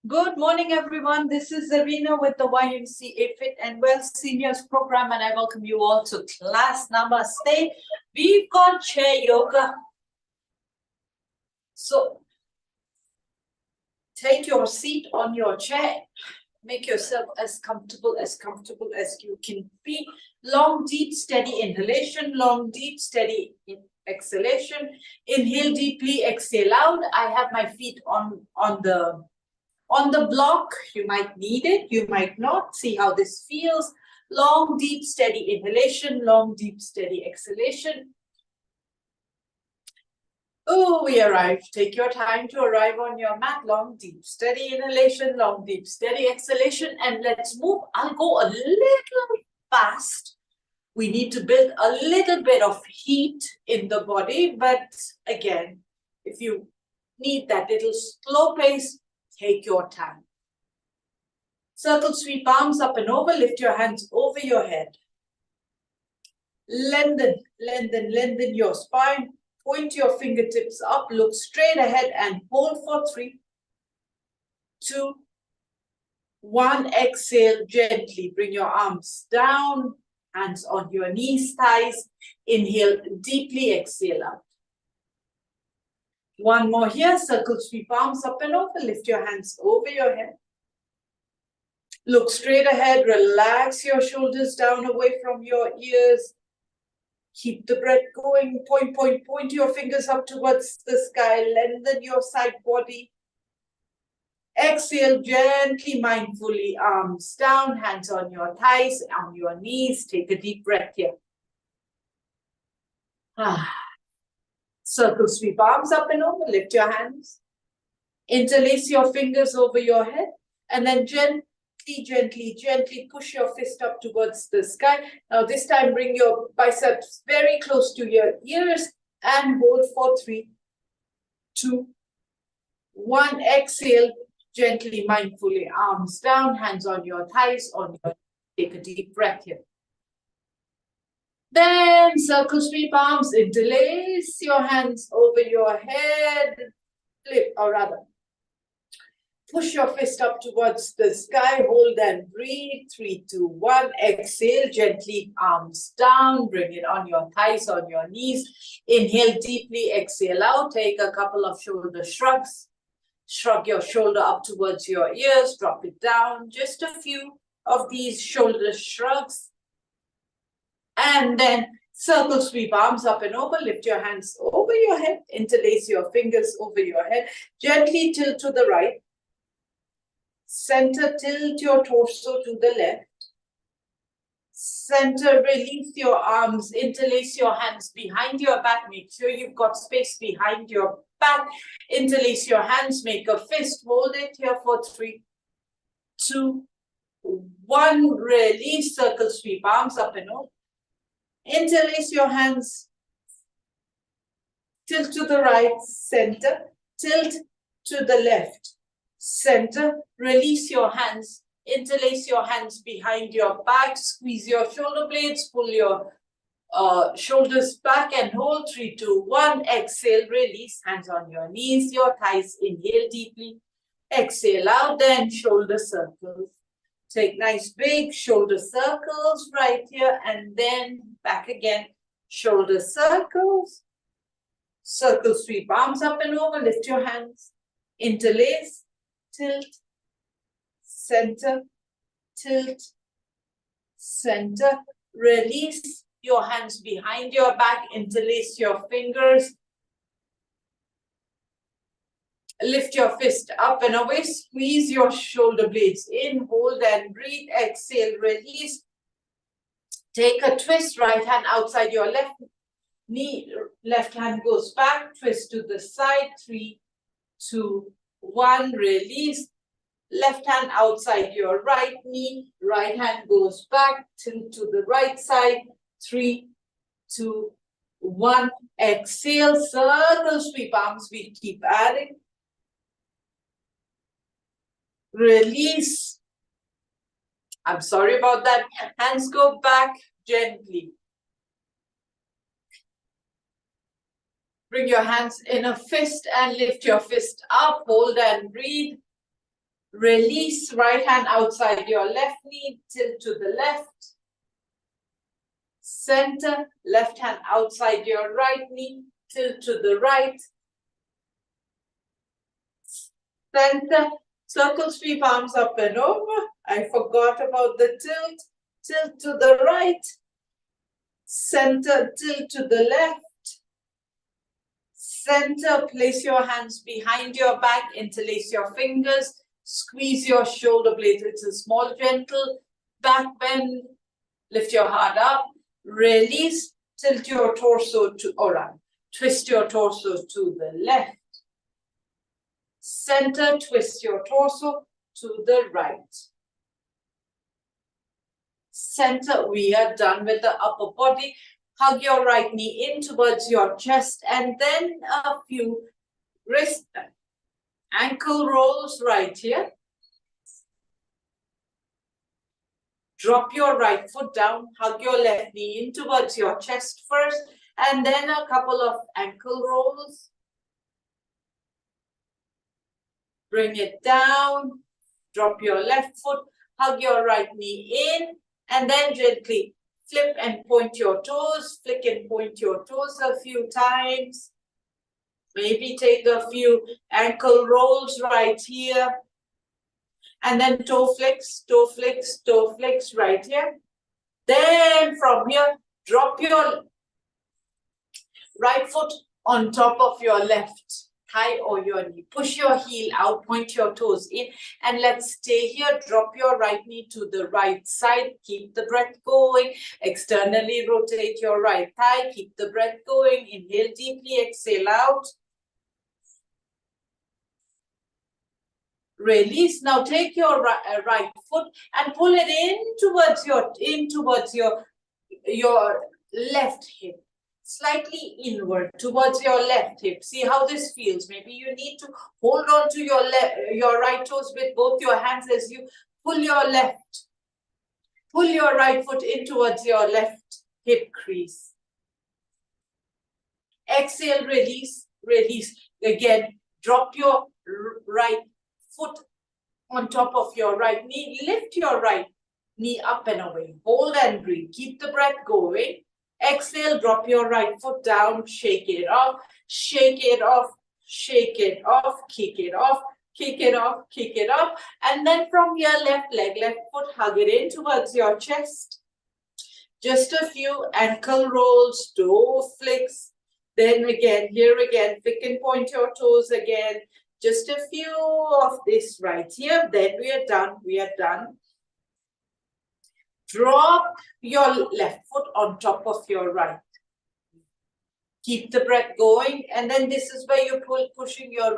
Good morning, everyone. This is Zarina with the YMCA Fit and Well Seniors Program, and I welcome you all to class Namaste. We've got chair yoga. So take your seat on your chair. Make yourself as comfortable as you can be. Long, deep, steady inhalation. Long, deep, steady exhalation. Inhale deeply, exhale out. I have my feet on the block. You might need it, you might not. See how this feels. Long, deep, steady inhalation, long, deep, steady exhalation. Oh, we arrived. Take your time to arrive on your mat. Long, deep, steady inhalation, long, deep, steady exhalation. And let's move. I'll go a little fast. We need to build a little bit of heat in the body. But again, if you need that little slow pace, take your time. Circle, sweep arms up and over. Lift your hands over your head. Lengthen your spine. Point your fingertips up. Look straight ahead and hold for 3, 2, 1. Exhale gently. Bring your arms down. Hands on your knees, thighs. Inhale deeply. Exhale out. One more here. Circle, sweep arms up and over. Lift your hands over your head. Look straight ahead. Relax your shoulders down away from your ears. Keep the breath going. Point your fingers up towards the sky. Lengthen your side body. Exhale gently, mindfully. Arms down, hands on your thighs, on your knees. Take a deep breath here. Circle, sweep arms up and over. Lift your hands. Interlace your fingers over your head. And then gently push your fist up towards the sky. Now this time bring your biceps very close to your ears and hold for 3, 2, 1. Exhale gently, mindfully. Arms down, hands on your thighs, take a deep breath here. Then circle, sweep arms, interlace your hands over your head, flip, or rather push your fist up towards the sky, hold and breathe. 3, 2, 1. Exhale gently, arms down, bring it on your thighs, on your knees. Inhale deeply, exhale out. Take a couple of shoulder shrugs. Shrug your shoulder up towards your ears, drop it down. Just a few of these shoulder shrugs. And then circle, sweep arms up and over. Lift your hands over your head. Interlace your fingers over your head. Gently tilt to the right. Center, tilt your torso to the left. Center, release your arms, interlace your hands behind your back. Make sure you've got space behind your back. Interlace your hands, make a fist, hold it here for 3, 2, 1. Release, circle, sweep arms up and over. Interlace your hands. Tilt to the right, center, tilt to the left. Center, release your hands, interlace your hands behind your back, squeeze your shoulder blades, pull your shoulders back and hold. 3, 2, 1. Exhale, release, hands on your knees, your thighs. Inhale deeply, exhale out, then shoulder circles. Take nice big shoulder circles right here and then back again. Shoulder circles. Circle, sweep arms up and over, lift your hands, interlace. Tilt, center, tilt, center. Release your hands behind your back, interlace your fingers. Lift your fist up and away, squeeze your shoulder blades in, hold and breathe. Exhale, release. Take a twist, right hand outside your left knee, left hand goes back, twist to the side. 3, 2, 1. Release. Left hand outside your right knee. Right hand goes back. Tilt to the right side. 3, 2, 1. Exhale. Circle, sweep arms. We keep adding. Release. I'm sorry about that. Hands go back gently. Bring your hands in a fist and lift your fist up. Hold and breathe. Release, right hand outside your left knee, tilt to the left. Center, left hand outside your right knee, tilt to the right. Center, circle sweep arms up and over. I forgot about the tilt. Tilt to the right. Center, tilt to the left. Center, place your hands behind your back, interlace your fingers, squeeze your shoulder blades. It's a small, gentle back bend. Lift your heart up. Release, tilt your torso to, or twist your torso to the left. Center, twist your torso to the right. Center, we are done with the upper body. Hug your right knee in towards your chest and then a few wrist ankle rolls right here. Drop your right foot down, hug your left knee in towards your chest first, and then a couple of ankle rolls. Bring it down, drop your left foot, hug your right knee in, and then gently flip and point your toes, flick and point your toes a few times. Maybe take a few ankle rolls right here. And then toe flicks, toe flicks, toe flicks right here. Then from here, drop your right foot on top of your left thigh or your knee. Push your heel out, point your toes in, and let's stay here. Drop your right knee to the right side. Keep the breath going. Externally rotate your right thigh. Keep the breath going. Inhale deeply, exhale out. Release. Now take your right foot and pull it in towards your left hip. Slightly inward towards your left hip. See how this feels. Maybe you need to hold on to your right toes with both your hands as you pull your right foot in towards your left hip crease. Exhale, release, release. Again, drop your right foot on top of your right knee. Lift your right knee up and away. Hold and breathe. Keep the breath going. Exhale, drop your right foot down, shake it off, shake it off, shake it off, kick it off, kick it off, kick it off. And then from your left leg, left foot, hug it in towards your chest. Just a few ankle rolls, toe flicks. Then again, here again, flick and point your toes again. Just a few of this right here. Then we are done. We are done. Drop your left foot on top of your right. Keep the breath going. And then this is where you're pushing your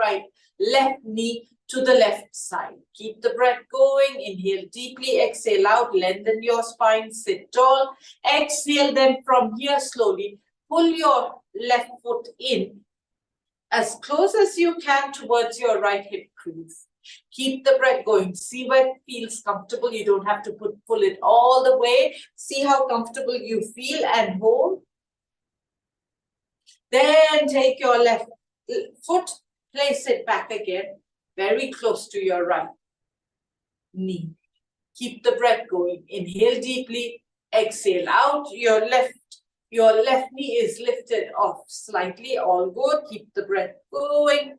left knee to the left side. Keep the breath going. Inhale deeply. Exhale out. Lengthen your spine. Sit tall. Exhale. Then from here slowly pull your left foot in as close as you can towards your right hip crease. Keep the breath going. See where it feels comfortable. You don't have to pull it all the way. See how comfortable you feel and hold. Then take your left foot, place it back again, very close to your right knee. Keep the breath going. Inhale deeply. Exhale out. Your left knee is lifted off slightly. All good. Keep the breath going.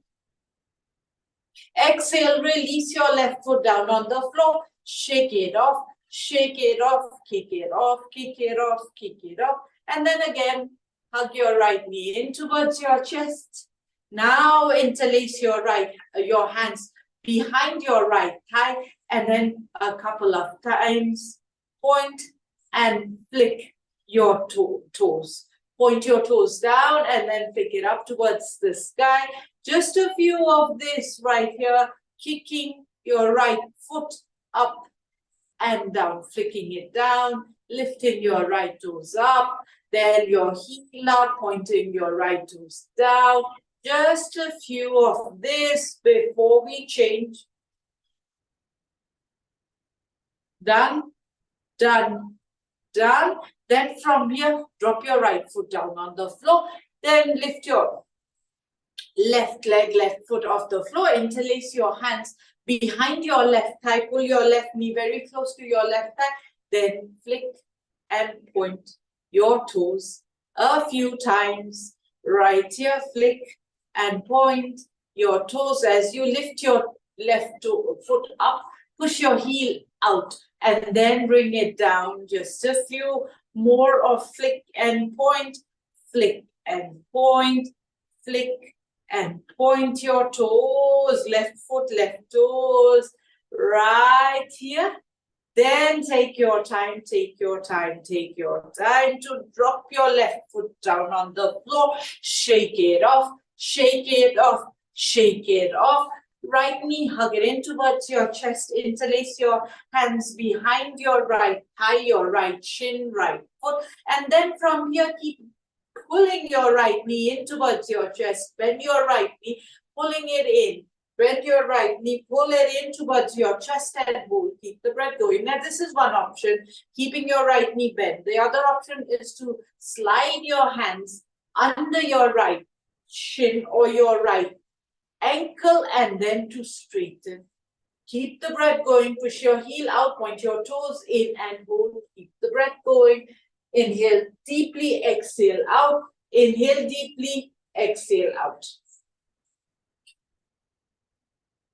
Exhale, release your left foot down on the floor. Shake it off, kick it off, kick it off, kick it off. And then again, hug your right knee in towards your chest. Now interlace your hands behind your right thigh. And then a couple of times, point and flick your toes. Point your toes down and then pick it up towards the sky. Just a few of this right here, kicking your right foot up and down, flicking it down, lifting your right toes up, then your heel up, pointing your right toes down. Just a few of this before we change. Done, done, done. Then from here, drop your right foot down on the floor. Then lift your left leg, left foot off the floor. Interlace your hands behind your left thigh. Pull your left knee very close to your left thigh. Then flick and point your toes a few times. Right here, flick and point your toes as you lift your left foot up. Push your heel out and then bring it down. Just a few more of flick and point, flick and point, flick and point your toes, left foot, left toes, right here. Then take your time, take your time, take your time to drop your left foot down on the floor. Shake it off, shake it off, shake it off. Right knee, hug it in towards your chest. Interlace your hands behind your right thigh, your right shin, right foot. And then from here, keep pulling your right knee in towards your chest. Bend your right knee, pulling it in. Bend your right knee, pull it in towards your chest and hold. Keep the breath going. Now, this is one option, keeping your right knee bent. The other option is to slide your hands under your right shin or your right ankle and then to straighten. Keep the breath going. Push your heel out, point your toes in and hold. Keep the breath going. Inhale deeply, exhale out. Inhale deeply, exhale out.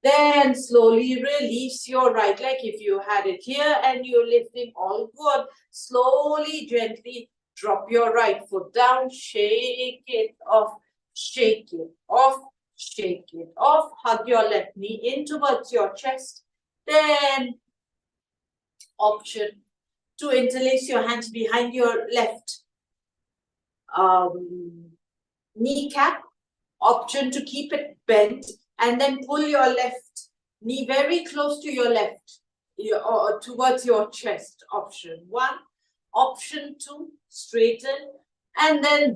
Then slowly release your right leg if you had it here and you're lifting, all good. Slowly, gently drop your right foot down. Shake it off, shake it off, shake it off. Hug your left knee in towards your chest. Then option to interlace your hands behind your left kneecap. Option to keep it bent. And then pull your left knee very close to your left, or towards your chest. Option 1. Option 2, straighten. And then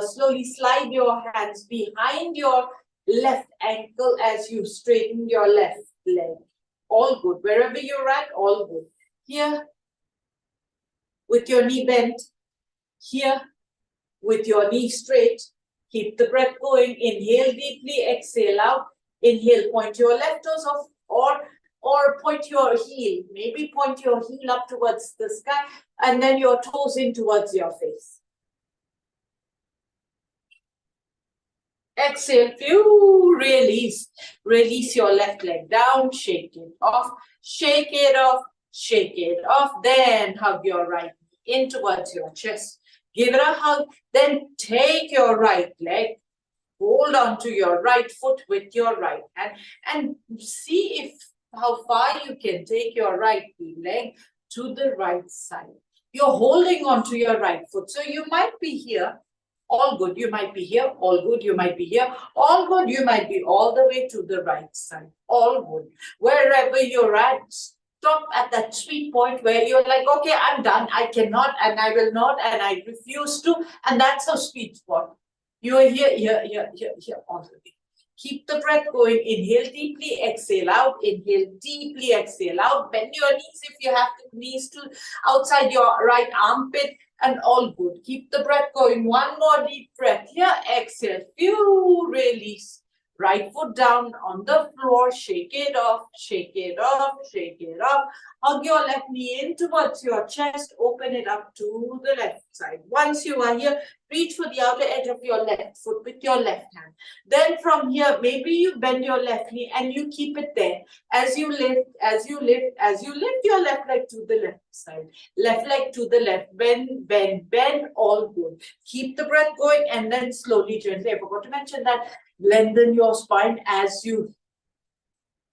slowly slide your hands behind your left ankle as you straighten your left leg. All good. Wherever you're at, all good. Here, with your knee bent. Here, with your knee straight. Keep the breath going. Inhale deeply, exhale out. Inhale, point your left toes off or point your heel. Maybe point your heel up towards the sky and then your toes in towards your face. Exhale, release. Release your left leg down, shake it off, shake it off, shake it off. Then hug your right knee in towards your chest. Give it a hug. Then take your right leg. Hold on to your right foot with your right hand and see how far you can take your right leg to the right side. You're holding on to your right foot. So you might be here, all good. You might be here, all good. You might be here, all good. You might be all the way to the right side, all good. Wherever you're at, stop at that sweet point where you're like, okay, I'm done. I cannot and I will not and I refuse to. And that's a sweet spot. You are here, all the way. Keep the breath going. Inhale deeply, exhale out. Inhale deeply, exhale out. Bend your knees if you have the knees to outside your right armpit and all good. Keep the breath going. One more deep breath here. Exhale. Release. Right foot down on the floor. Shake it off, shake it off, shake it off. Hug your left knee in towards your chest. Open it up to the left side. Once you are here, reach for the outer edge of your left foot with your left hand. Then from here, maybe you bend your left knee and you keep it there. As you lift, as you lift, as you lift your left leg to the left side. Left leg to the left. Bend, bend, bend. All good. Keep the breath going and then slowly, gently. I forgot to mention that. Lengthen your spine as you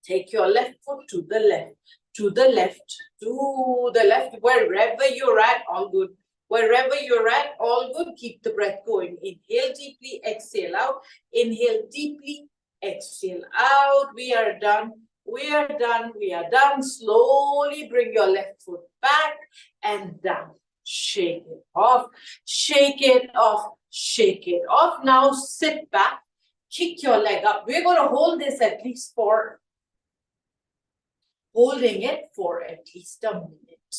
take your left foot to the left, to the left, to the left, wherever you're at, all good. Wherever you're at, all good. Keep the breath going. Inhale deeply, exhale out. Inhale deeply, exhale out. We are done. We are done. We are done. Slowly bring your left foot back and down. Shake it off. Shake it off. Shake it off. Now sit back. Kick your leg up. We're going to hold this at least for, holding it for at least a minute.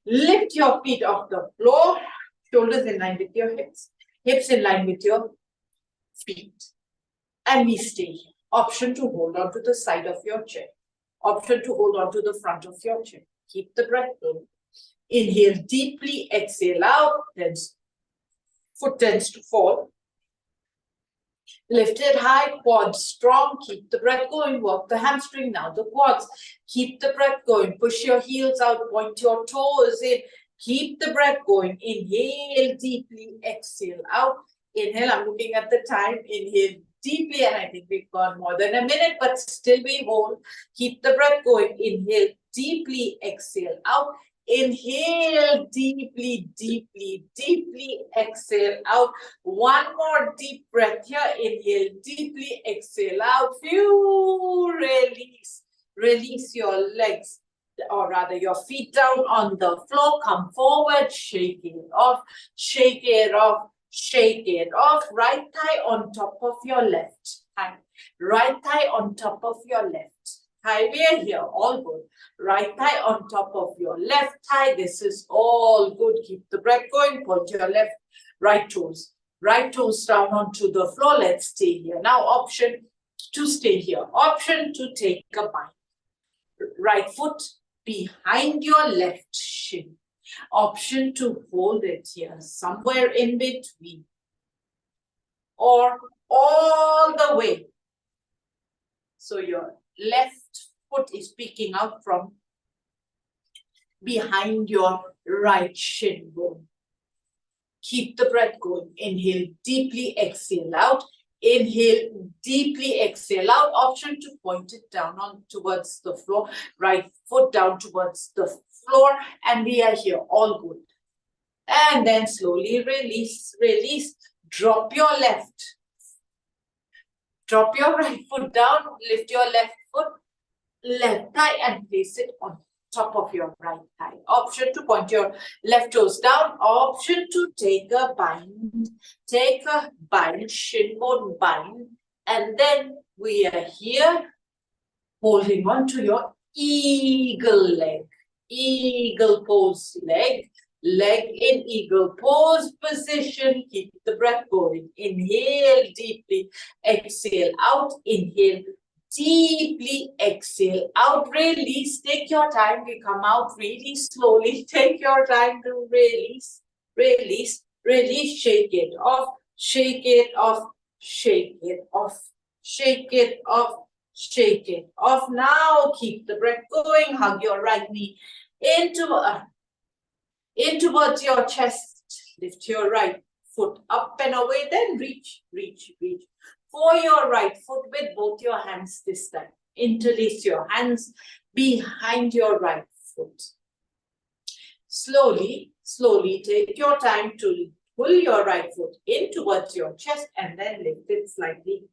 Lift your feet off the floor. Shoulders in line with your hips. Hips in line with your feet. And we stay here. Option to hold on to the side of your chair. Option to hold on to the front of your chair. Keep the breath going. Inhale deeply, exhale out, then foot tends to fall. Lift it high, quads strong, keep the breath going, work the hamstring, now the quads. Keep the breath going, push your heels out, point your toes in, keep the breath going. Inhale deeply, exhale out. Inhale, I'm looking at the time, inhale deeply, and I think we've gone more than a minute, but still we hold. Keep the breath going, inhale deeply, exhale out. Inhale deeply, deeply, deeply, exhale out. One more deep breath here. Inhale deeply, exhale out. Phew, release. Release your legs, or rather your feet down on the floor. Come forward, shake it off, shake it off, shake it off. Right thigh on top of your left thigh. Right thigh on top of your left thigh. We are here, all good. Right thigh on top of your left thigh. This is all good. Keep the breath going. Point your right toes down onto the floor. Let's stay here. Now, option to stay here. Option to take a bite. Right foot behind your left shin. Option to hold it here, somewhere in between. Or all the way. So your left foot is peeking out from behind your right shin bone. Keep the breath going. Inhale deeply, exhale out. Inhale deeply, exhale out. Option to point it down on towards the floor. Right foot down towards the floor. And we are here, all good. And then slowly release, release. Drop your left. Drop your right foot down. Lift your left foot, left thigh, and place it on top of your right thigh. Option to point your left toes down. Option to take a bind. Take a bind, shin bone bind. And then we are here holding on to your eagle leg. Eagle pose leg. Leg in eagle pose position. Keep the breath going. Inhale deeply. Exhale out. Inhale deeply, exhale out, release, take your time, we come out really slowly, take your time to release, release, release, shake it off, shake it off, shake it off, shake it off, shake it off. Now keep the breath going, hug your right knee in towards your chest, lift your right foot up and away, then reach, reach, reach. For your right foot with both your hands this time. Interlace your hands behind your right foot. Slowly, slowly take your time to pull your right foot in towards your chest and then lift it slightly.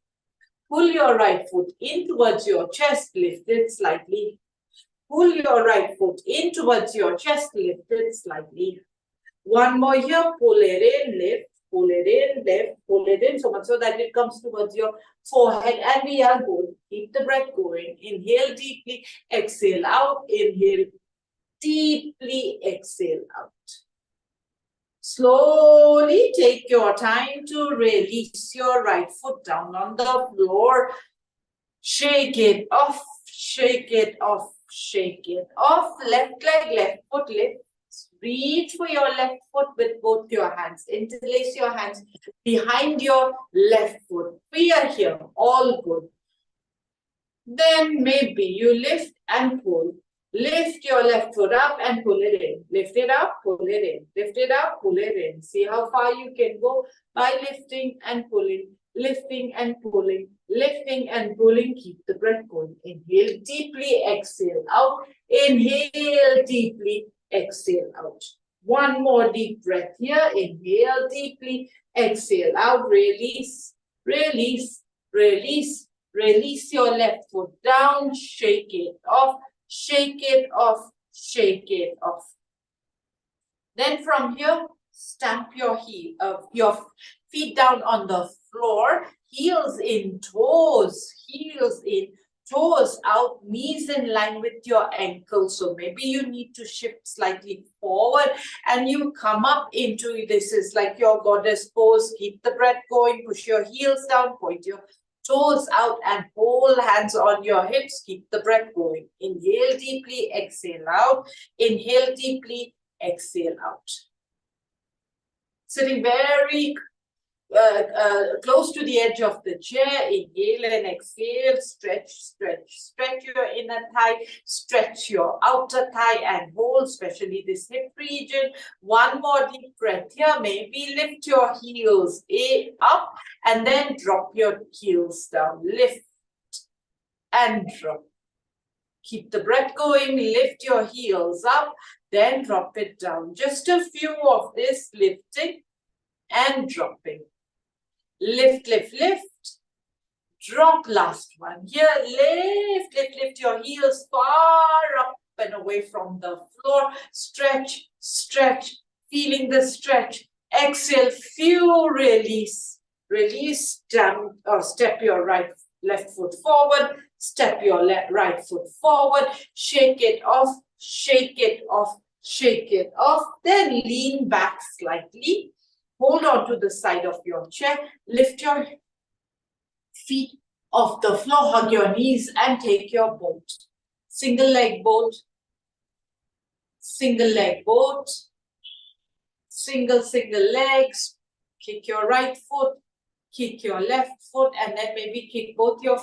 Pull your right foot in towards your chest, lift it slightly. Pull your right foot in towards your chest, lift it slightly. One more here, pull it in, lift. Pull it in, left, pull it in so much so that it comes towards your forehead, and we are good. Keep the breath going. Inhale deeply, exhale out. Inhale deeply, exhale out. Slowly take your time to release your right foot down on the floor. Shake it off, shake it off, shake it off. Left leg, left foot, lift. Reach for your left foot with both your hands. Interlace your hands behind your left foot. We are here, all good. Then maybe you lift and pull. Lift your left foot up and pull it in. Lift it up, pull it in. Lift it up, pull it in. See how far you can go by lifting and pulling. Lifting and pulling. Lifting and pulling. Keep the breath going. Inhale deeply, exhale out. Inhale deeply. Exhale out. One more deep breath here. Inhale deeply. Exhale out. Release. Release. Release. Release your left foot down. Shake it off. Shake it off. Shake it off. Then from here, stamp your feet down on the floor. Heels in, toes. Heels in. Toes out, knees in line with your ankles. So maybe you need to shift slightly forward and you come up into, this is like your goddess pose. Keep the breath going, push your heels down, point your toes out and hold hands on your hips. Keep the breath going. Inhale deeply, exhale out. Inhale deeply, exhale out. Sitting very close to the edge of the chair. Inhale and exhale. Stretch, stretch, stretch your inner thigh. Stretch your outer thigh and hold, especially this hip region. One more deep breath here. Maybe lift your heels up and then drop your heels down. Lift and drop. Keep the breath going. Lift your heels up, then drop it down. Just a few of this lifting and dropping. Lift, lift, lift. Drop, last one. Here, lift, lift, lift your heels far up and away from the floor. Stretch, stretch, feeling the stretch. Exhale, few, release. Release, down, or step your left foot forward. Step your right foot forward. Shake it off, shake it off, shake it off. Then lean back slightly. Hold on to the side of your chair. Lift your feet off the floor. Hug your knees and take your boat. Single leg boat. Single leg boat. Single legs. Kick your right foot. Kick your left foot. And then maybe kick both your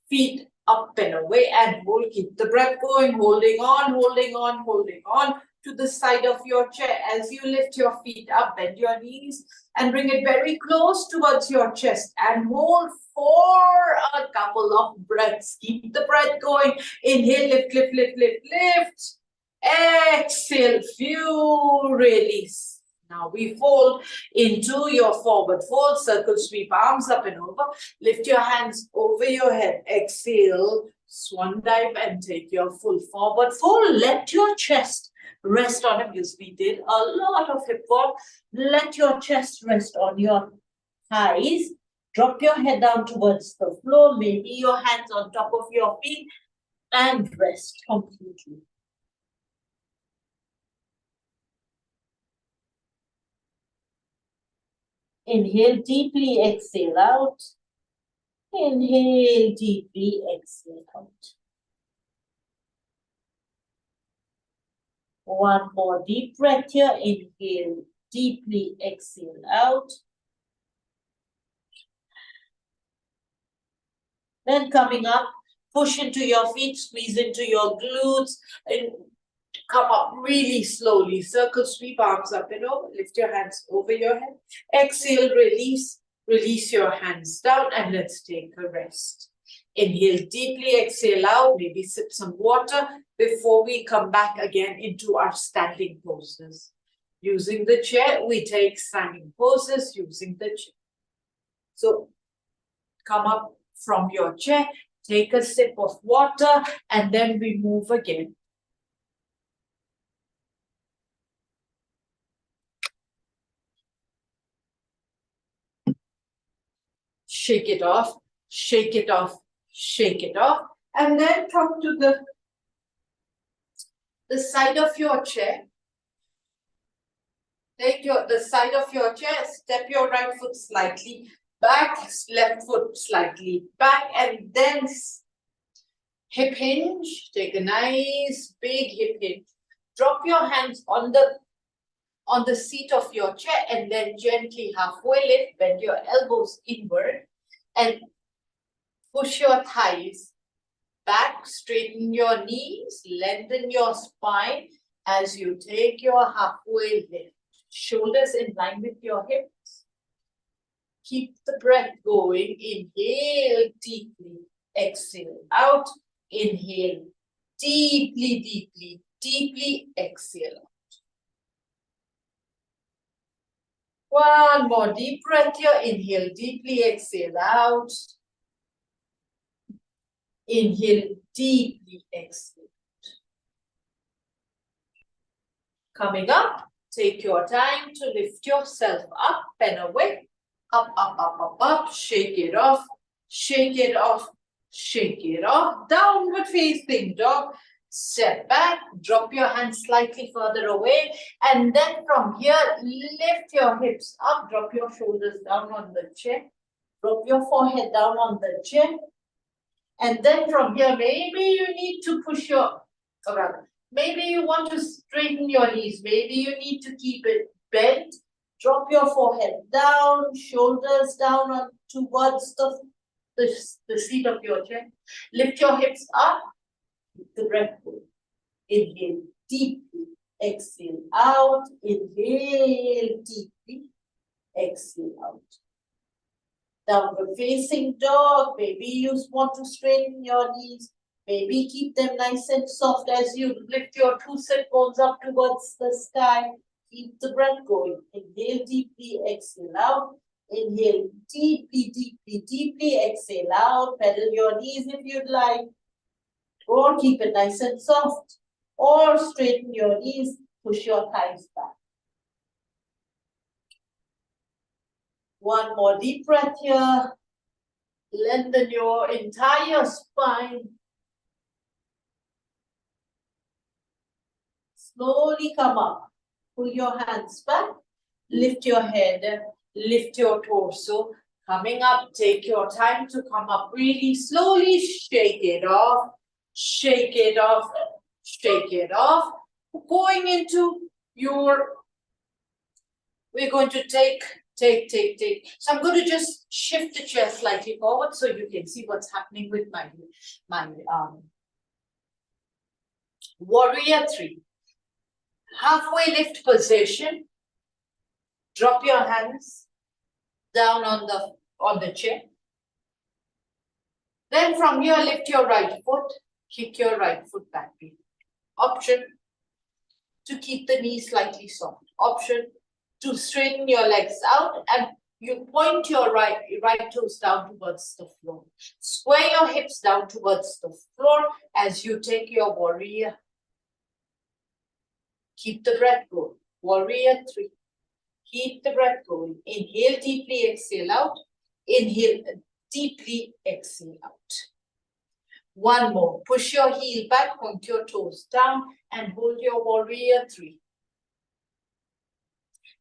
feet up and away and hold. Keep the breath going. Holding on, holding on, holding on to the side of your chair. As you lift your feet up, bend your knees and bring it very close towards your chest and hold for a couple of breaths. Keep the breath going. Inhale, lift, lift, lift, lift, lift. Exhale, few, release. Now we fold into your forward fold. Circle sweep, arms up and over. Lift your hands over your head. Exhale, swan dive and take your full forward fold. Let your chest rest on it, because we did a lot of hip work. Let your chest rest on your thighs. Drop your head down towards the floor. Maybe your hands on top of your feet and rest completely. Inhale deeply, exhale out. Inhale deeply, exhale out. One more deep breath here. Inhale deeply, exhale out. Then coming up, push into your feet, squeeze into your glutes, and come up really slowly. Circle sweep, arms up and over. Lift your hands over your head. Exhale, release. Release your hands down and let's take a rest. Inhale deeply, exhale out. Maybe sip some water before we come back again into our standing poses. Using the chair, we take standing poses using the chair. So come up from your chair, take a sip of water, and then we move again. Shake it off, shake it off, shake it off, and then come to the side of your chair. Take the side of your chair, step your right foot slightly back, left foot slightly back, and then hip hinge. Take a nice big hip hinge. Drop your hands on the seat of your chair and then gently halfway lift, bend your elbows inward and push your thighs back, straighten your knees, lengthen your spine as you take your halfway lift. Shoulders in line with your hips. Keep the breath going. Inhale deeply, exhale out. Inhale deeply, deeply, deeply, exhale out. One more deep breath here. Inhale deeply, exhale out. Inhale deeply, exhale out. Coming up, take your time to lift yourself up and away. Up, up, up, up, up. Shake it off, shake it off, shake it off. Downward facing dog. Step back, drop your hands slightly further away, and then from here, lift your hips up, drop your shoulders down on the chair. Drop your forehead down on the chin. And then from here, maybe you need to push your, or rather, maybe you want to straighten your knees. Maybe you need to keep it bent. Drop your forehead down, shoulders down on towards the seat of your chair. Lift your hips up. Keep the breath going. Inhale deeply. Exhale out. Inhale deeply. Exhale out. Downward facing dog. Maybe you want to straighten your knees. Maybe keep them nice and soft as you lift your two sit bones up towards the sky. Keep the breath going. Inhale deeply, exhale out. Inhale deeply, deeply, deeply. Exhale out. Pedal your knees if you'd like. Or keep it nice and soft. Or straighten your knees. Push your thighs back. One more deep breath here. Lengthen your entire spine. Slowly come up. Pull your hands back. Lift your head. Lift your torso. Coming up, take your time to come up really slowly. Shake it off. Shake it off. Shake it off. Going into your, we're going to take. So I'm going to just shift the chair slightly forward so you can see what's happening with my warrior 3. Halfway lift position. Drop your hands down on the chair. Then from here, lift your right foot. Kick your right foot back. Option to keep the knee slightly soft. Option to straighten your legs out and you point your right toes down towards the floor. Square your hips down towards the floor as you take your warrior. Keep the breath going. Warrior 3. Keep the breath going. Inhale deeply, exhale out. Inhale deeply, exhale out. One more. Push your heel back, point your toes down and hold your warrior 3.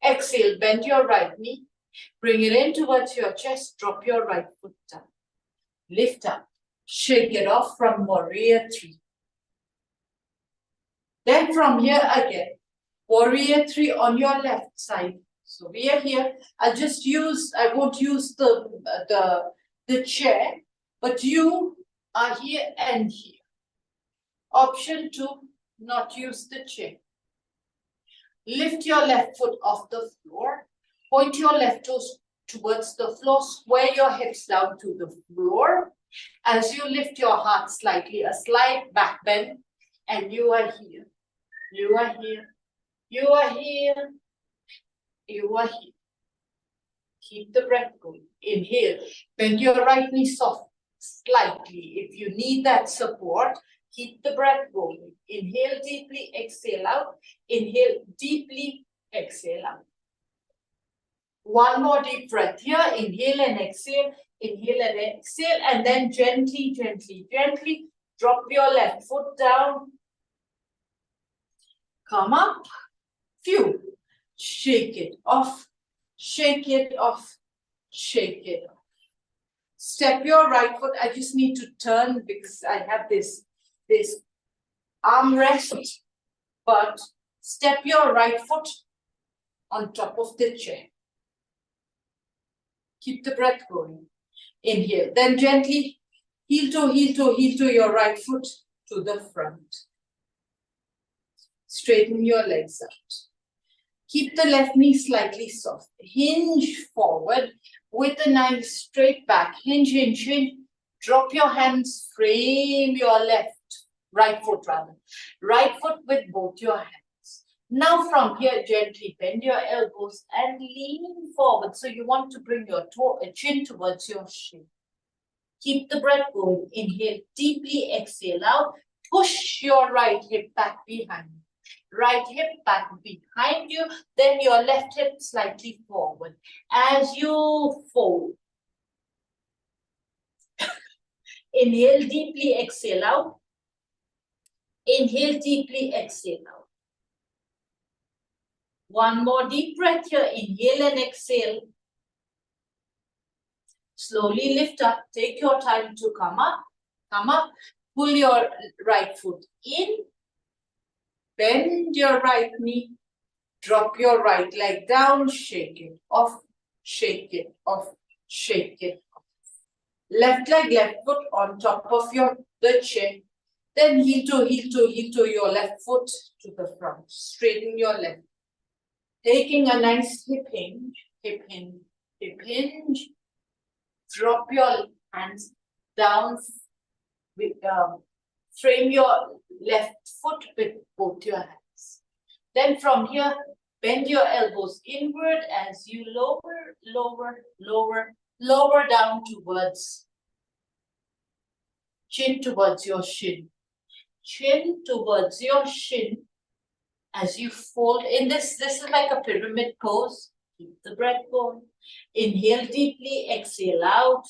Exhale, bend your right knee. Bring it in towards your chest. Drop your right foot down. Lift up. Shake it off from warrior 3. Then from here again, warrior 3 on your left side. So we are here. I won't use the chair, but you are here and here. Option 2, not use the chair. Lift your left foot off the floor. Point your left toes towards the floor. Square your hips down to the floor. As you lift your heart slightly, a slight back bend, and you are here. You are here. You are here. You are here. Keep the breath going. Inhale. Bend your right knee soft slightly. If you need that support, keep the breath going. Inhale deeply, exhale out. Inhale deeply, exhale out. One more deep breath here. Inhale and exhale. Inhale and exhale. And then gently, gently, gently drop your left foot down. Come up. Few. Shake it off. Shake it off. Shake it off. Step your right foot. I just need to turn because I have this armrest. But step your right foot on top of the chair. Keep the breath going. Inhale. Then gently heel to your right foot to the front. Straighten your legs out. Keep the left knee slightly soft. Hinge forward with a nice straight back. Hinge, hinge, hinge. Drop your hands. Frame your right foot rather. Right foot with both your hands. Now from here, gently bend your elbows and lean forward. So you want to bring your chin towards your shin. Keep the breath going. Inhale deeply, exhale out. Push your right hip back behind you. Right hip back behind you, then your left hip slightly forward. As you fold, inhale deeply, exhale out. Inhale deeply, exhale out. One more deep breath here. Inhale and exhale. Slowly lift up. Take your time to come up. Come up. Pull your right foot in. Bend your right knee. Drop your right leg down. Shake it off. Shake it off. Shake it off. Left leg, left foot on top of the chair. Then heel to your left foot to the front. Straighten your left. Taking a nice hip hinge, hip hinge, hip hinge. Drop your hands down. Frame your left foot with both your hands. Then from here, bend your elbows inward as you lower down towards chin towards your shin. Chin towards your shin as you fold in this is like a pyramid pose. Keep the breath going. Inhale deeply, exhale out.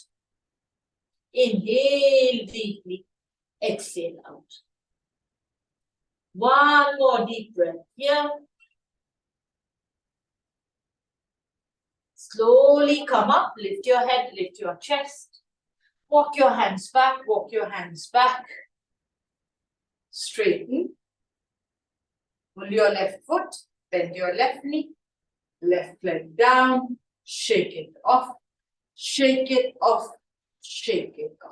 Inhale deeply, exhale out. One more deep breath here. Slowly come up, lift your head, lift your chest. Walk your hands back, walk your hands back. Straighten. Pull your left foot, bend your left knee, left leg down, shake it off, shake it off, shake it off.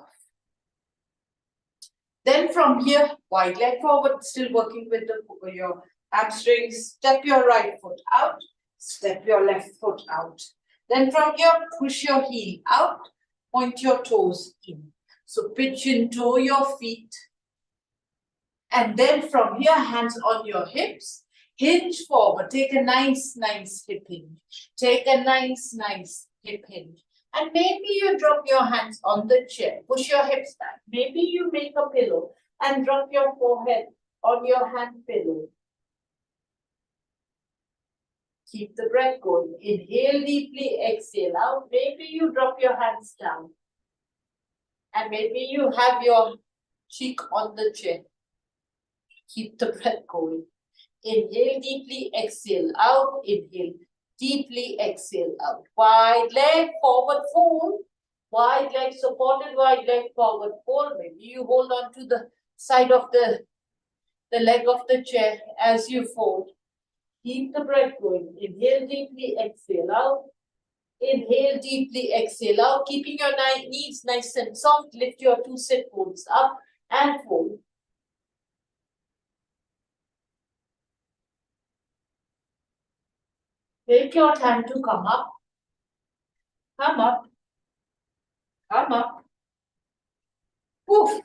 Then from here, wide leg forward, still working with your hamstrings. Step your right foot out, step your left foot out. Then from here, push your heel out, point your toes in. So pitch into your feet. And then from here, hands on your hips, hinge forward. Take a nice hip hinge. Take a nice hip hinge. And maybe you drop your hands on the chair. Push your hips back. Maybe you make a pillow and drop your forehead on your hand pillow. Keep the breath going. Inhale deeply, exhale out. Maybe you drop your hands down. And maybe you have your cheek on the chair. Keep the breath going. Inhale deeply, exhale out. Inhale deeply, exhale out. Wide leg, forward fold. Wide leg supported, wide leg, forward fold. Maybe you hold on to the side of the leg of the chair as you fold. Keep the breath going. Inhale deeply, exhale out. Inhale deeply, exhale out. Keeping your knees nice and soft. Lift your two sit bones up and fold. Take your time to come up. Come up. Come up. Woof.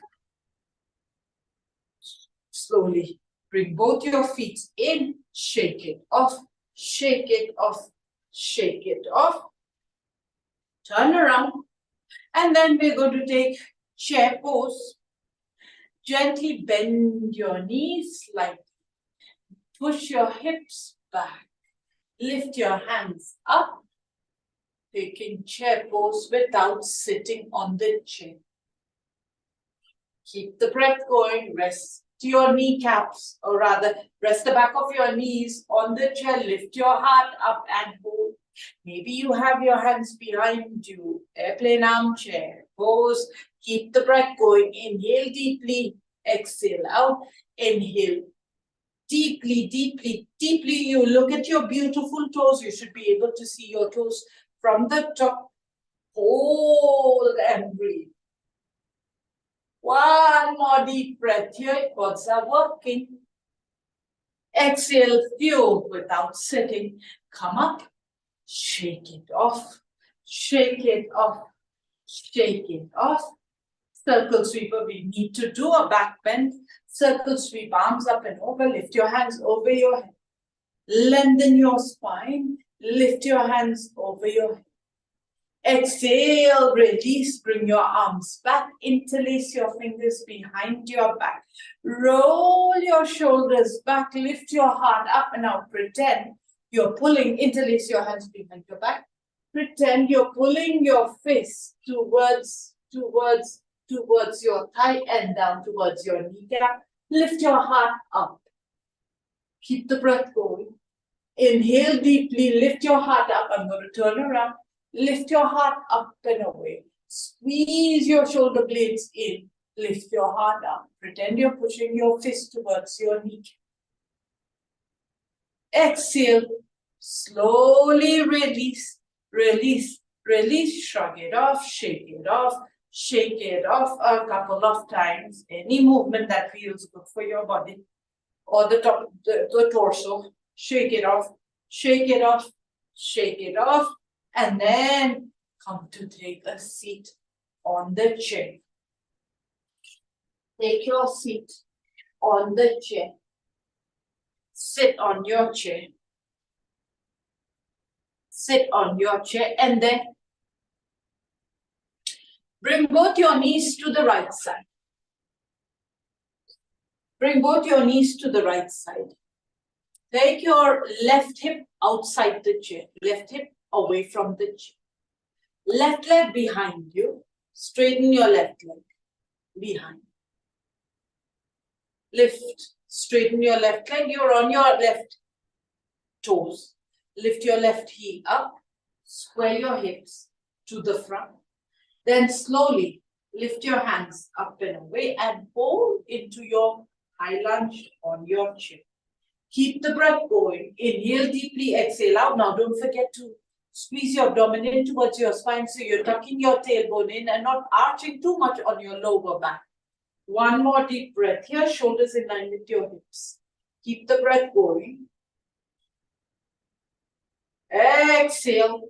Slowly bring both your feet in. Shake it off. Shake it off. Shake it off. Turn around. And then we're going to take chair pose. Gently bend your knees slightly. Push your hips back. Lift your hands up. Taking chair pose without sitting on the chair. Keep the breath going. Rest your kneecaps, or rather, rest the back of your knees on the chair. Lift your heart up and hold. Maybe you have your hands behind you. Airplane armchair pose. Keep the breath going. Inhale deeply. Exhale out. Inhale. Deeply, deeply, deeply. You look at your beautiful toes. You should be able to see your toes from the top. Hold and breathe. One more deep breath here. Quads are working. Exhale, fuel without sitting. Come up. Shake it off. Shake it off. Shake it off. Circle sweeper. We need to do a back bend. Circle sweep, arms up and over. Lift your hands over your head. Lengthen your spine. Lift your hands over your head. Exhale, release, bring your arms back, interlace your fingers behind your back. Roll your shoulders back, lift your heart up, and now pretend you're pulling, interlace your hands behind your back. Pretend you're pulling your fist towards your thigh and down towards your kneecap. Lift your heart up. Keep the breath going. Inhale deeply, lift your heart up. I'm going to turn around. Lift your heart up and away. Squeeze your shoulder blades in. Lift your heart up. Pretend you're pushing your fist towards your knee. Exhale. Slowly release, release, release. Shrug it off, shake it off. Shake it off a couple of times. Any movement that feels good for your body or the top, the torso. Shake it off, shake it off, shake it off, and then come to take a seat on the chair. Take your seat on the chair. Sit on your chair. Sit on your chair and then bring both your knees to the right side. Bring both your knees to the right side. Take your left hip outside the chair. Left hip away from the chair. Left leg behind you. Straighten your left leg behind. Lift. Straighten your left leg. You're on your left toes. Lift your left heel up. Square your hips to the front. Then slowly lift your hands up and away and hold into your high lunge on your chin. Keep the breath going. Inhale deeply, exhale out. Now don't forget to squeeze your abdomen towards your spine so you're tucking your tailbone in and not arching too much on your lower back. One more deep breath here, shoulders in line with your hips. Keep the breath going. Exhale.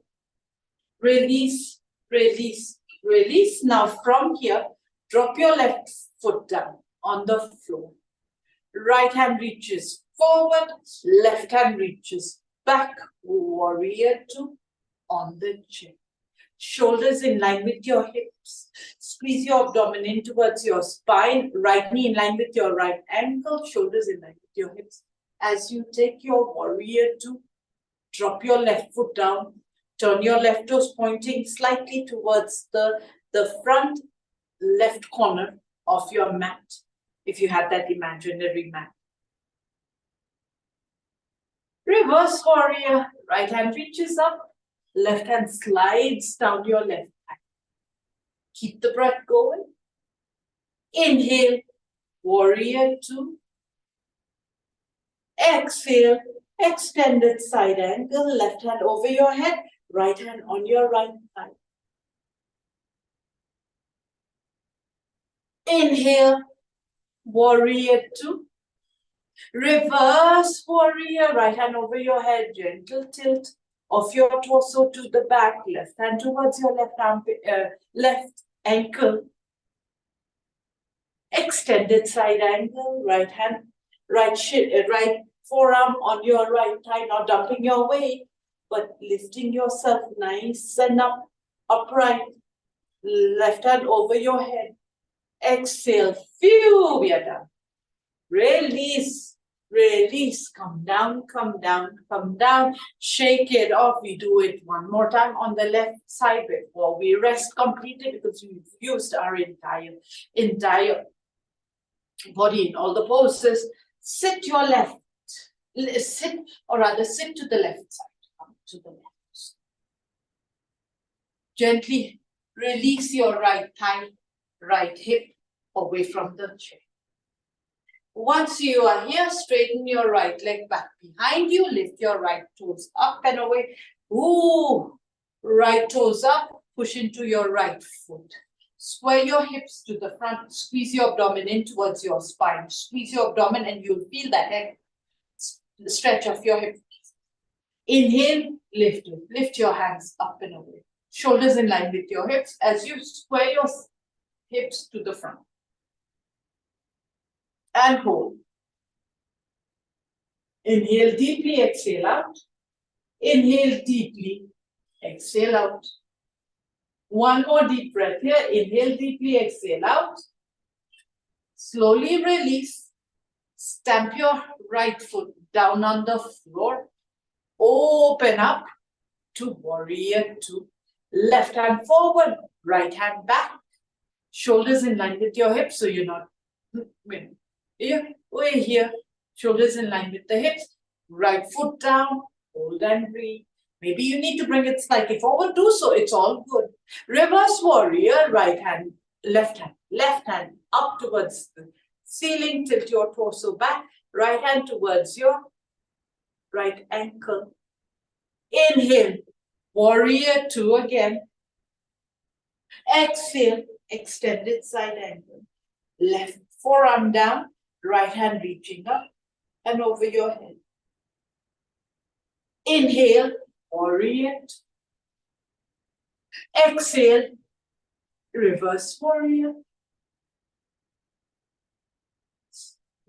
Release, release, release. Now from here, drop your left foot down on the floor. Right hand reaches forward, left hand reaches back. Warrior two on the chair. Shoulders in line with your hips. Squeeze your abdomen in towards your spine. Right knee in line with your right ankle. Shoulders in line with your hips. As you take your warrior two, drop your left foot down. Turn your left toes pointing slightly towards the front left corner of your mat, if you have that imaginary mat. Reverse warrior. Right hand reaches up. Left hand slides down your left back. Keep the breath going. Inhale. Warrior two. Exhale. Extended side angle. Left hand over your head. Right hand on your right thigh. Inhale. Warrior two. Reverse warrior. Right hand over your head. Gentle tilt of your torso to the back. Left hand towards your left arm, left ankle. Extended side angle. Right hand, right forearm on your right thigh. Not dumping your weight, but lifting yourself nice and up, upright. Left hand over your head. Exhale. Phew, we are done. Release, release. Come down, come down, come down. Shake it off. We do it one more time on the left side before we rest completely because we've used our entire body in all the poses. Sit your left. Sit, or rather sit to the left side. Come to the left. Gently release your right thigh, right hip away from the chair. Once you are here, straighten your right leg back behind you. Lift your right toes up and away. Ooh, right toes up. Push into your right foot. Square your hips to the front. Squeeze your abdomen in towards your spine. Squeeze your abdomen and you'll feel that head stretch of your hip. Inhale, lift it. Lift your hands up and away. Shoulders in line with your hips as you square your hips to the front. And hold. Inhale deeply, exhale out. Inhale deeply, exhale out. One more deep breath here. Inhale deeply, exhale out. Slowly release. Stamp your right foot down on the floor. Open up to warrior two. Left hand forward, right hand back. Shoulders in line with your hips so you're not here, way here. Shoulders in line with the hips. Right foot down, hold and breathe. Maybe you need to bring it slightly forward, do so, it's all good. Reverse warrior, right hand, left hand, up towards the ceiling, tilt your torso back, right hand towards your right ankle. Inhale, warrior two again. Exhale, extended side angle. Left forearm down, right hand reaching up and over your head. Inhale, warrior. Exhale, reverse warrior.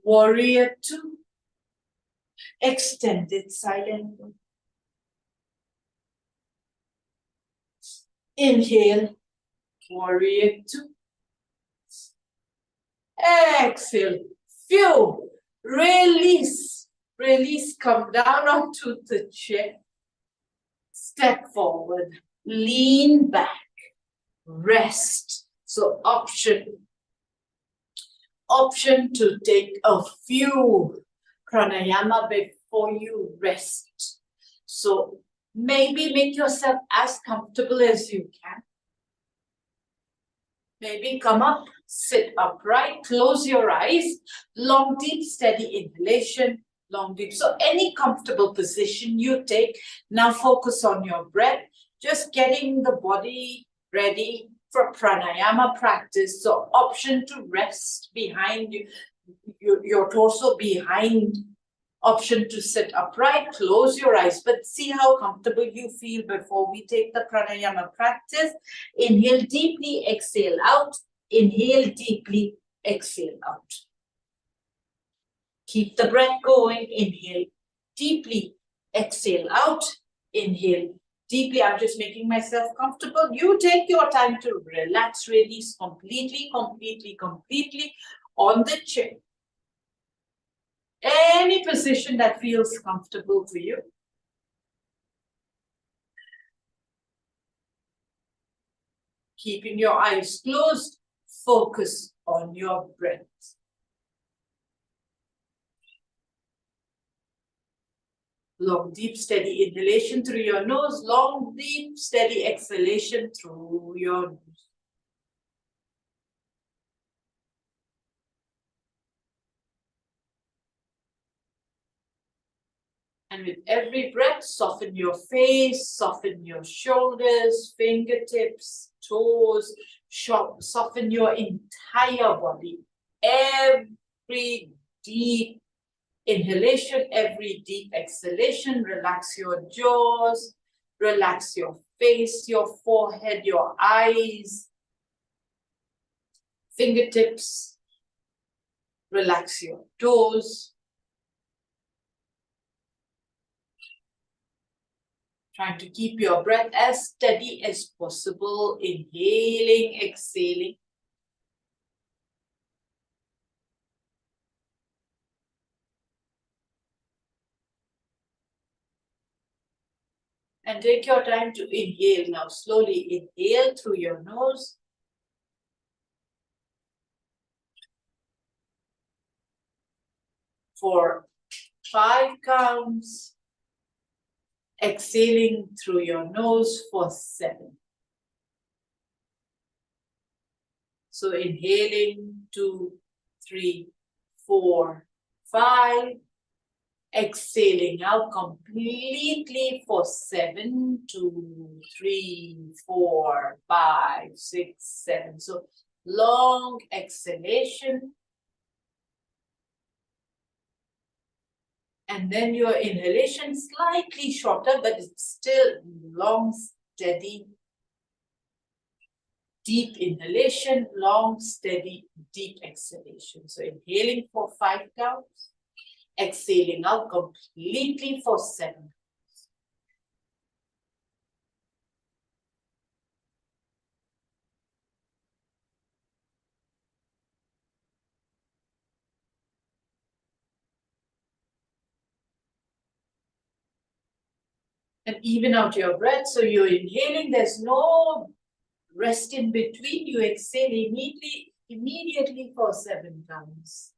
Warrior two. Extended side angle. Inhale, warrior two. Exhale, phew. Release, release, come down onto the chair. Step forward, lean back, rest. So option to take a few pranayama before you rest. So maybe make yourself as comfortable as you can. Maybe come up, sit upright, close your eyes, long, deep, steady inhalation, long, deep. So any comfortable position you take, now focus on your breath, just getting the body ready for pranayama practice. So option to rest behind you, your torso behind. Option to sit upright, close your eyes, but see how comfortable you feel before we take the pranayama practice. Inhale deeply, exhale out. Inhale deeply, exhale out. Keep the breath going. Inhale deeply, exhale out. Inhale deeply. I'm just making myself comfortable. You take your time to relax, release completely on the chair. Any position that feels comfortable for you. Keeping your eyes closed, focus on your breath. Long, deep, steady inhalation through your nose. Long, deep, steady exhalation through your nose. And with every breath, soften your face, soften your shoulders, fingertips, toes, soften your entire body. Every deep inhalation, every deep exhalation, relax your jaws, relax your face, your forehead, your eyes, fingertips, relax your toes. Trying to keep your breath as steady as possible. Inhaling, exhaling. And take your time to inhale now. Slowly inhale through your nose. For 5 counts. Exhaling through your nose for 7. So inhaling 2, 3, 4, 5. Exhaling out completely for 7, 2, 3, 4, 5, 6, 7. So long exhalation. And then your inhalation slightly shorter, but it's still long, steady, deep inhalation, long, steady, deep exhalation. So inhaling for 5 counts, exhaling out completely for 7. And even out your breath. So you're inhaling, there's no rest in between. You exhale immediately for 7 counts.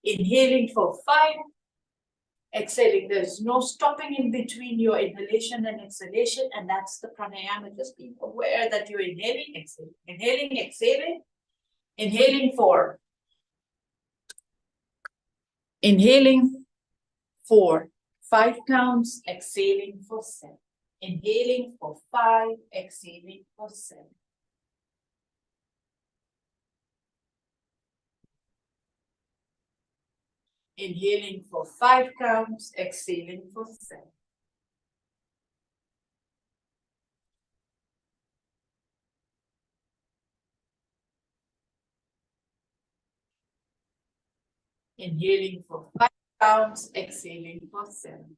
Inhaling for 5, Exhaling, there's no stopping in between your inhalation and exhalation, and that's the pranayama. Just being aware that you're inhaling, exhaling, inhaling, exhaling, inhaling for 5 counts, exhaling for 7. Inhaling for 5, exhaling for 7. Inhaling for 5 counts, exhaling for 7. Inhaling for 5 counts, exhaling for 7.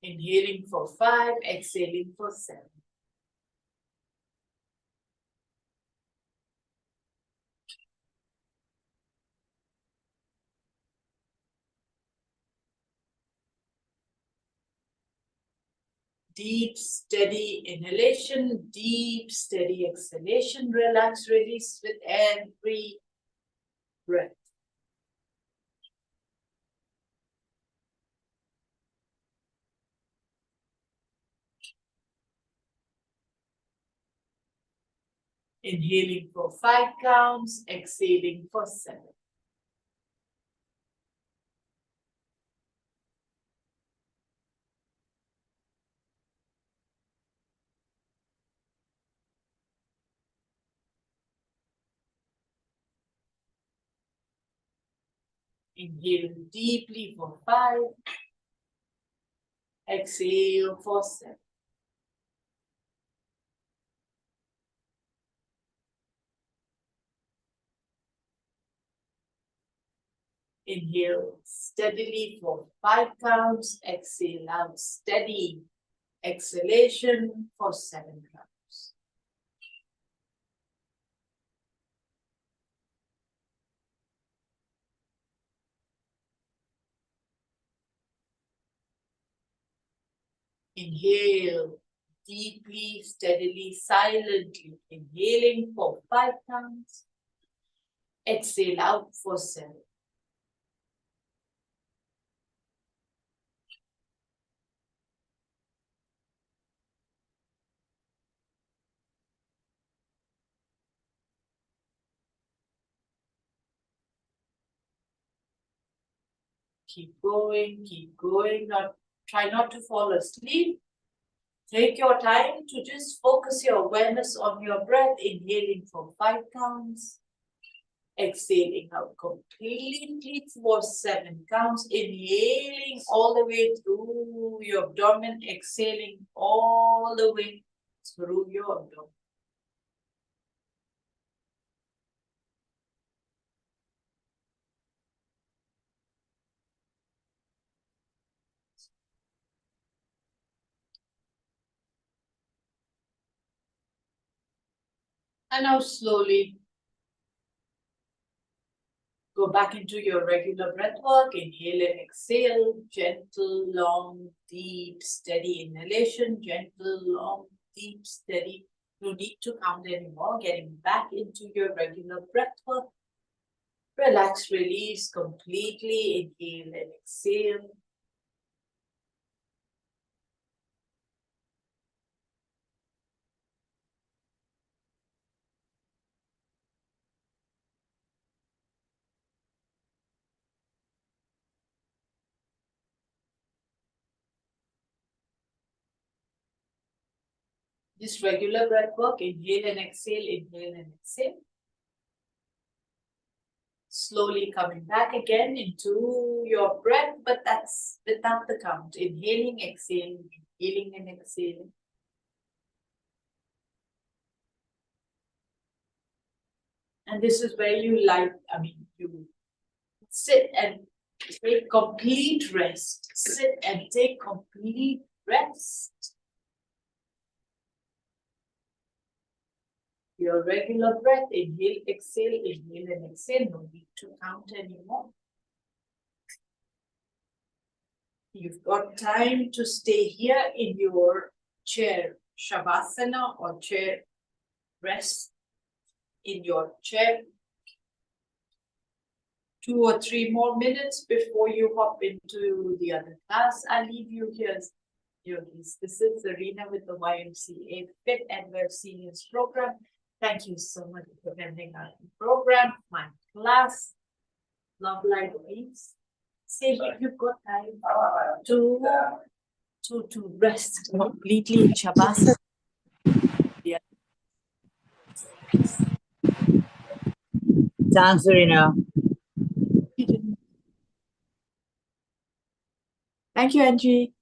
Inhaling for 5, exhaling for 7. Deep, steady inhalation, deep, steady exhalation. Relax, release with every breath. Inhaling for 5 counts, exhaling for 7. Inhale deeply for 5. Exhale for 7. Inhale steadily for 5 counts. Exhale out steady. Exhalation for 7 counts. Inhale deeply, steadily, silently. Inhaling for 5 counts. Exhale out for 7. Keep going, keep going. Try not to fall asleep. Take your time to just focus your awareness on your breath. Inhaling for 5 counts. Exhaling out completely for 7 counts. Inhaling all the way through your abdomen. Exhaling all the way through your abdomen. And now slowly go back into your regular breath work. Inhale and exhale. Gentle, long, deep, steady inhalation. Gentle, long, deep, steady. No need to count anymore. Getting back into your regular breath work. Relax, release completely. Inhale and exhale. Just regular breath work. Inhale and exhale. Inhale and exhale. Slowly coming back again into your breath, but that's without the count. Inhaling, exhaling, inhaling and exhaling. And this is where you you sit and take complete rest. Sit and take complete rest. Your regular breath, inhale, exhale, inhale and exhale. No need to count anymore. You've got time to stay here in your chair Shavasana or chair. Rest in your chair. 2 or 3 more minutes before you hop into the other class. I'll leave you here, yogis. This is Zarina with the YMCA Fit and Well Seniors Program. Thank you so much for attending our program, my class. Love light waves. Say if you've got time to rest completely in Shavasana. Yeah. Thanks, Zarina. Thank you, Angie.